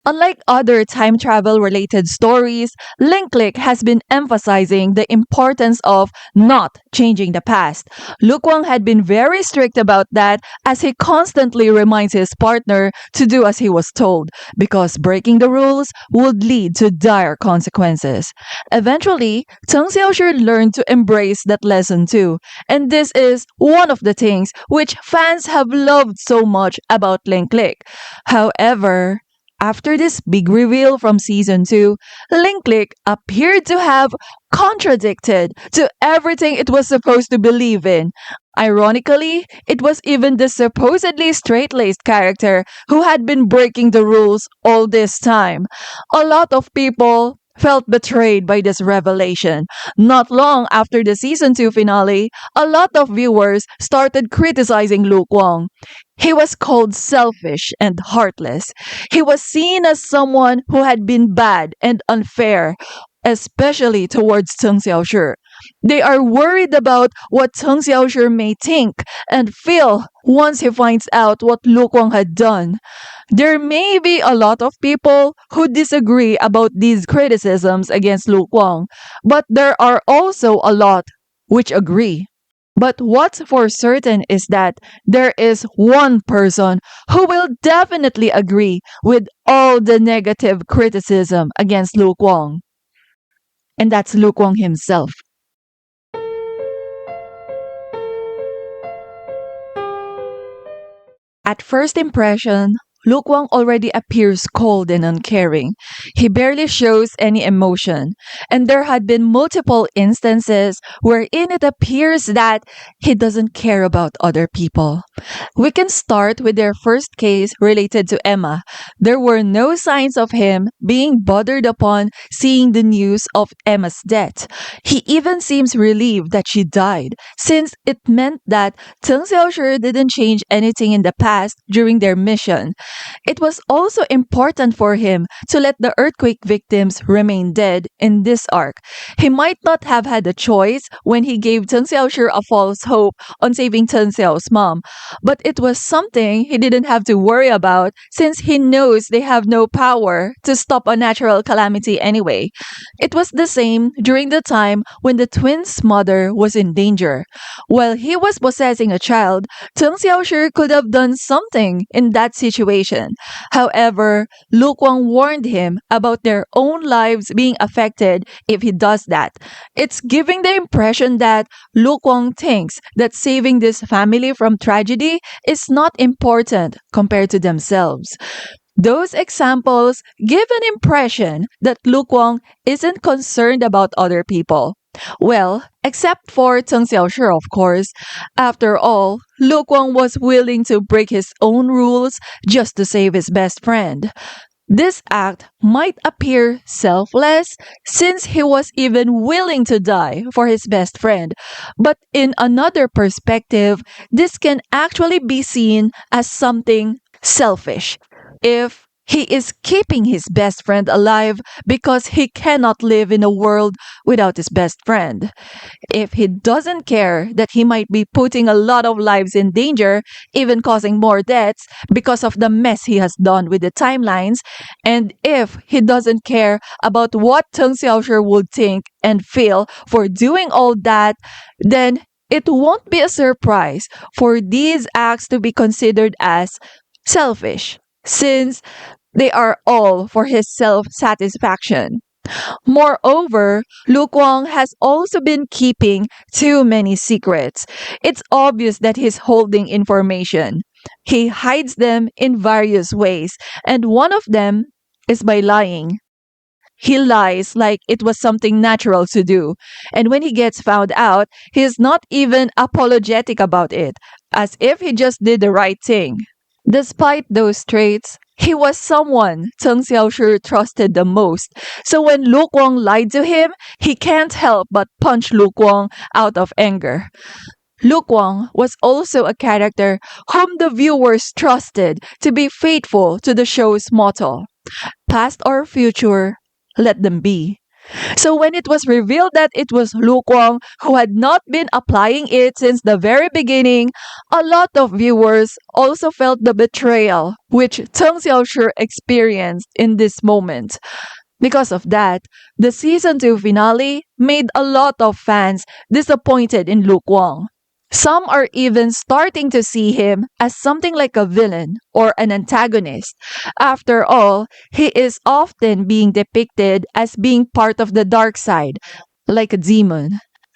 Unlike other time travel related stories, Linklick has been emphasizing the importance of not changing the past. Lukwang had been very strict about that as he constantly reminds his partner to do as he was told because breaking the rules would lead to dire consequences. Eventually, Cheng Xiaoshi learned to embrace that lesson too, and this is one of the things which fans have loved so much about Linklick. However, after this big reveal from season 2, Linklick appeared to have contradicted to everything it was supposed to believe in. Ironically, it was even the supposedly straight laced character who had been breaking the rules all this time. A lot of people felt betrayed by this revelation. Not long after the season 2 finale, a lot of viewers started criticizing Luke Wong. He was called selfish and heartless. He was seen as someone who had been bad and unfair, especially towards Cheng Xiaoshi. They are worried about what Cheng Xiaoshi may think and feel once he finds out what Lu Guang had done. There may be a lot of people who disagree about these criticisms against Lu Guang, but there are also a lot which agree. But what's for certain is that there is one person who will definitely agree with all the negative criticism against Lu Guang, and that's Lu Guang himself. At first impression, Lu Guang already appears cold and uncaring. He barely shows any emotion, and there had been multiple instances wherein it appears that he doesn't care about other people. We can start with their first case related to Emma. There were no signs of him being bothered upon seeing the news of Emma's death. He even seems relieved that she died, since it meant that Cheng Xiaoshi didn't change anything in the past during their mission. It was also important for him to let the earthquake victims remain dead in this arc. He might not have had a choice when he gave Cheng Xiaoshi a false hope on saving Chen Xiao's mom, but it was something he didn't have to worry about since he knows they have no power to stop a natural calamity anyway. It was the same during the time when the twins' mother was in danger. While he was possessing a child, Cheng Xiaoshi could have done something in that situation. However, Lu Guang warned him about their own lives being affected if he does that. It's giving the impression that Lu Guang thinks that saving this family from tragedy is not important compared to themselves. Those examples give an impression that Lu Guang isn't concerned about other people. Well, except for Cheng Xiaoshi, of course. After all, Lu Guang was willing to break his own rules just to save his best friend. This act might appear selfless since he was even willing to die for his best friend, but in another perspective, this can actually be seen as something selfish. If he is keeping his best friend alive because he cannot live in a world without his best friend. If he doesn't care that he might be putting a lot of lives in danger, even causing more deaths because of the mess he has done with the timelines, and if he doesn't care about what Cheng Xiaoshi would think and feel for doing all that, then it won't be a surprise for these acts to be considered as selfish, since they are all for his self satisfaction. Moreover, Lu Guang has also been keeping too many secrets. It's obvious that he's holding information. He hides them in various ways, and one of them is by lying. He lies like it was something natural to do, and when he gets found out, he is not even apologetic about it, as if he just did the right thing. Despite those traits, he was someone Cheng Xiaoshi trusted the most. So when Lu Guang lied to him, he can't help but punch Lu Guang out of anger. Lu Guang was also a character whom the viewers trusted to be faithful to the show's motto: past or future, let them be. So when it was revealed that it was Guang who had not been applying it since the very beginning, a lot of viewers also felt the betrayal which Cheng Xiaoshi experienced in this moment. Because of that, the season 2 finale made a lot of fans disappointed in Guang. Some are even starting to see him as something like a villain or an antagonist. After all, he is often being depicted as being part of the dark side, like a demon.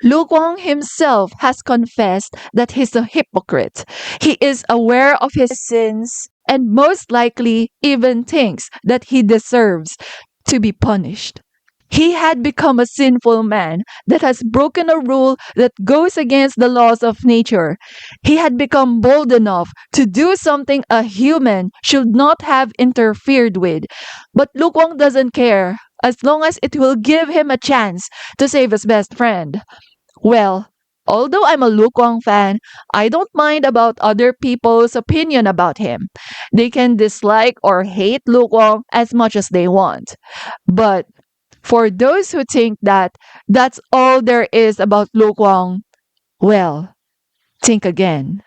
Lu Guang himself has confessed that he's a hypocrite. He is aware of his sins and most likely even thinks that he deserves to be punished. He had become a sinful man that has broken a rule that goes against the laws of nature. He had become bold enough to do something a human should not have interfered with. But Lu Guang doesn't care as long as it will give him a chance to save his best friend. Well, although I'm a Lu Guang fan, I don't mind about other people's opinion about him. They can dislike or hate Lu Guang as much as they want. But for those who think that that's all there is about Lu Guang, well, think again.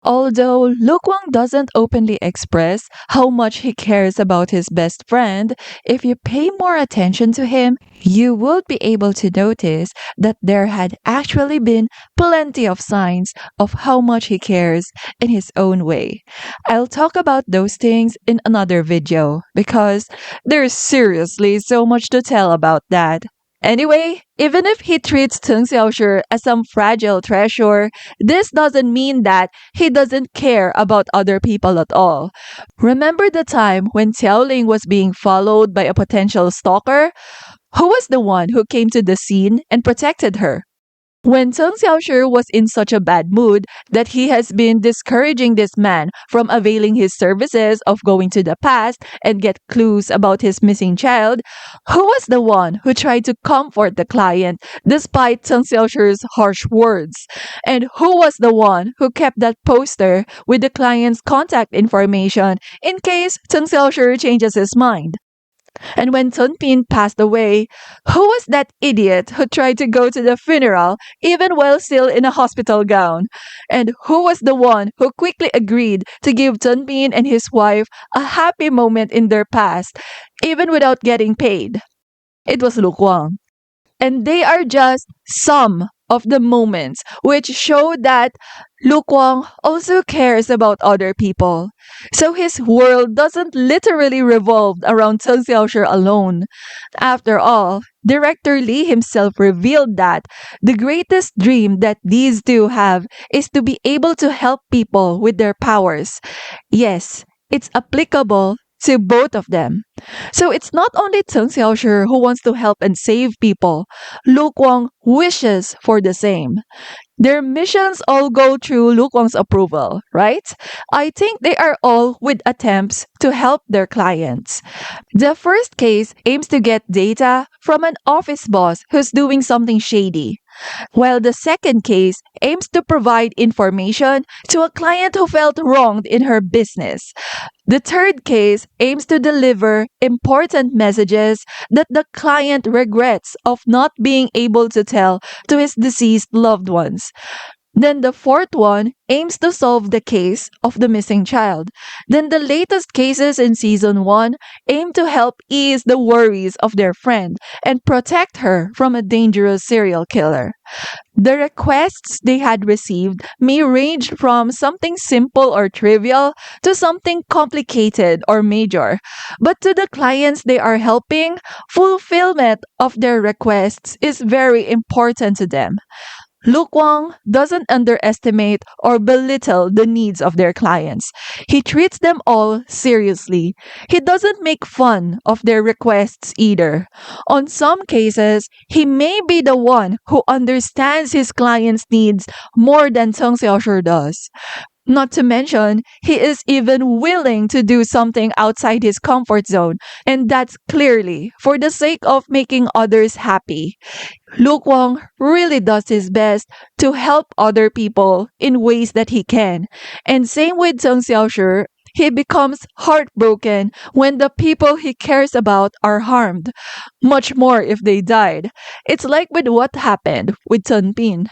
Although Lu Guang doesn't openly express how much he cares about his best friend, if you pay more attention to him, you would be able to notice that there had actually been plenty of signs of how much he cares in his own way. I'll talk about those things in another video because there's seriously so much to tell about that. Anyway, even if he treats Cheng Xiaoshi as some fragile treasure, this doesn't mean that he doesn't care about other people at all. Remember the time when Xiaoling was being followed by a potential stalker? Who was the one who came to the scene and protected her? When Cheng Xiaoshi was in such a bad mood that he has been discouraging this man from availing his services of going to the past and get clues about his missing child, who was the one who tried to comfort the client despite Cheng Xiaoshi's harsh words? And who was the one who kept that poster with the client's contact information in case Cheng Xiaoshi changes his mind? And when Sun Pin passed away, who was that idiot who tried to go to the funeral even while still in a hospital gown? And who was the one who quickly agreed to give Sun Pin and his wife a happy moment in their past, even without getting paid? It was Lu Guang. And they are just some of the moments which show that Lu Guang also cares about other people. So his world doesn't literally revolve around Cheng Xiaoshi alone. After all, director Lee himself revealed that the greatest dream that these two have is to be able to help people with their powers. Yes, it's applicable to both of them. So it's not only Cheng Xiaoshi who wants to help and save people. Lu Guang wishes for the same. Their missions all go through Lu Guang's approval, right? I think they are all with attempts to help their clients. The first case aims to get data from an office boss who's doing something shady, while the second case aims to provide information to a client who felt wronged in her business. The third case aims to deliver important messages that the client regrets of not being able to tell to his deceased loved ones. Then the fourth one aims to solve the case of the missing child. Then the latest cases in season 1 aim to help ease the worries of their friend and protect her from a dangerous serial killer. The requests they had received may range from something simple or trivial to something complicated or major. But to the clients they are helping, fulfillment of their requests is very important to them. Lu Guang doesn't underestimate or belittle the needs of their clients. He treats them all seriously. He doesn't make fun of their requests either. On some cases, he may be the one who understands his clients' needs more than Cheng Xiaoshi does. Not to mention, he is even willing to do something outside his comfort zone, and that's clearly for the sake of making others happy. Lu Guang really does his best to help other people in ways that he can. And same with Cheng Xiaoshi, he becomes heartbroken when the people he cares about are harmed. Much more if they died. It's like with what happened with Sun Bin.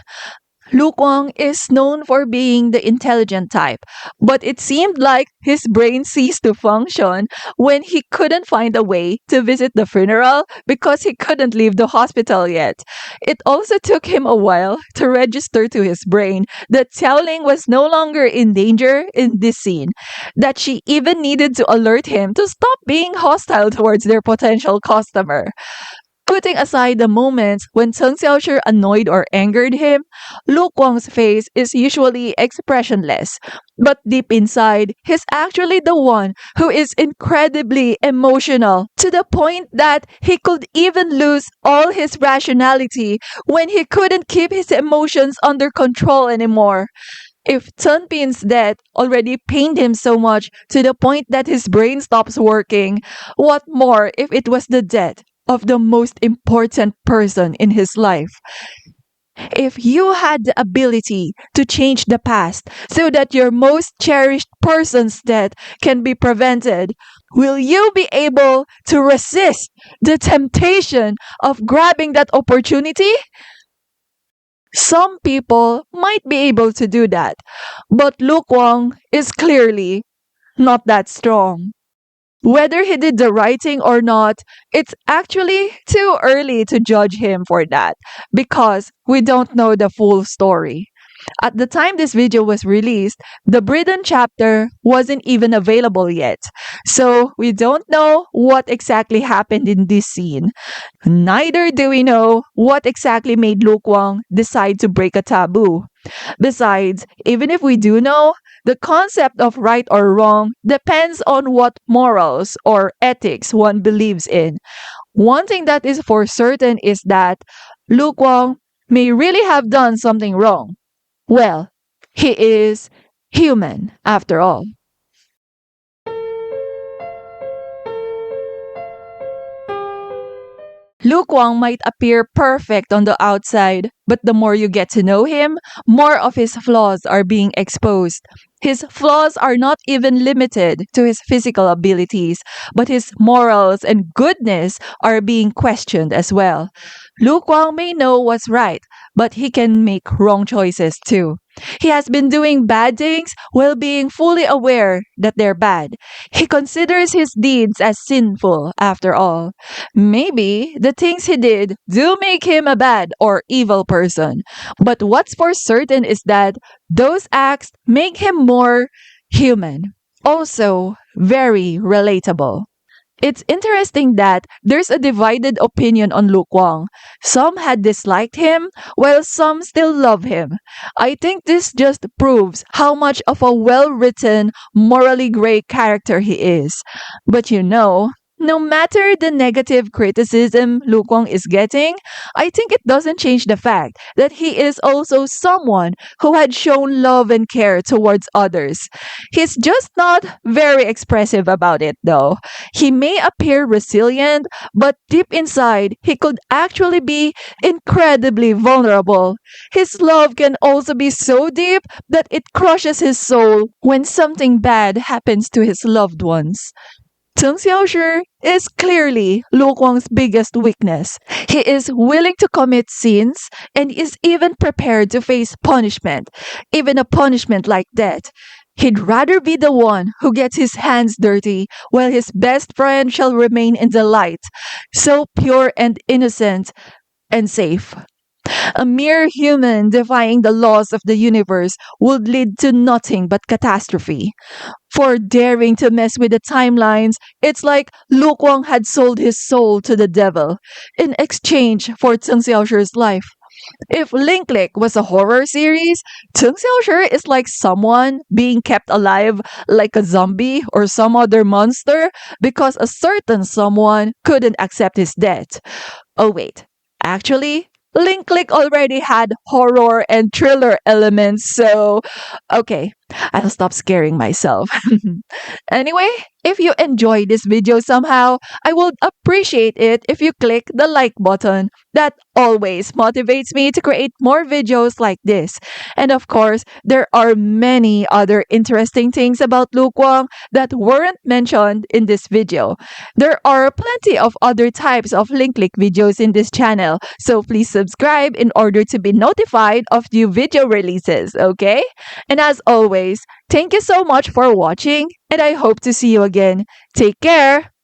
Guang is known for being the intelligent type, but it seemed like his brain ceased to function when he couldn't find a way to visit the funeral because he couldn't leave the hospital yet. It also took him a while to register to his brain that Xiaoling was no longer in danger in this scene, that she even needed to alert him to stop being hostile towards their potential customer. Putting aside the moments when Cheng Xiaoshi annoyed or angered him, Lu Guang's face is usually expressionless. But deep inside, he's actually the one who is incredibly emotional to the point that he could even lose all his rationality when he couldn't keep his emotions under control anymore. If Chen Pin's death already pained him so much to the point that his brain stops working, what more if it was the death of the most important person in his life? If you had the ability to change the past so that your most cherished person's death can be prevented, will you be able to resist the temptation of grabbing that opportunity? Some people might be able to do that, but Lu Guang is clearly not that strong. Whether he did the right thing or not, it's actually too early to judge him for that because we don't know the full story. At the time this video was released, the Britain chapter wasn't even available yet. So we don't know what exactly happened in this scene. Neither do we know what exactly made Lu Guang decide to break a taboo. Besides, even if we do know, the concept of right or wrong depends on what morals or ethics one believes in. One thing that is for certain is that Lu Guang may really have done something wrong. Well, he is human after all. Lu Guang might appear perfect on the outside, but the more you get to know him, more of his flaws are being exposed. His flaws are not even limited to his physical abilities, but his morals and goodness are being questioned as well. Lu Guang may know what's right, but he can make wrong choices too. He has been doing bad things while being fully aware that they're bad. He considers his deeds as sinful after all. Maybe the things he did do make him a bad or evil person, but what's for certain is that those acts make him more human. Also, very relatable. It's interesting that there's a divided opinion on Lu Guang. Some had disliked him, while some still love him. I think this just proves how much of a well-written, morally gray character he is. But no matter the negative criticism Lu Guang is getting, I think it doesn't change the fact that he is also someone who had shown love and care towards others. He's just not very expressive about it though. He may appear resilient, but deep inside, he could actually be incredibly vulnerable. His love can also be so deep that it crushes his soul when something bad happens to his loved ones. Cheng Xiaoshi is clearly Lu Guang's biggest weakness. He is willing to commit sins and is even prepared to face punishment, even a punishment like death. He'd rather be the one who gets his hands dirty while his best friend shall remain in the light, so pure and innocent and safe. A mere human defying the laws of the universe would lead to nothing but catastrophe. For daring to mess with the timelines, it's like Lu Guang had sold his soul to the devil in exchange for Cheng Xiaoshi's life. If Link Click was a horror series, Cheng Xiaoshi is like someone being kept alive like a zombie or some other monster because a certain someone couldn't accept his death. Oh wait, actually, Link Click already had horror and thriller elements, so okay, I'll stop scaring myself. Anyway, If you enjoy this video somehow, I would appreciate it if you click the like button. That always motivates me to create more videos like this. And of course, there are many other interesting things about Luke Wang that weren't mentioned in this video. There are plenty of other types of link click videos in this channel, so please subscribe in order to be notified of new video releases, okay? And as always, thank you so much for watching, and I hope to see you again. Take care!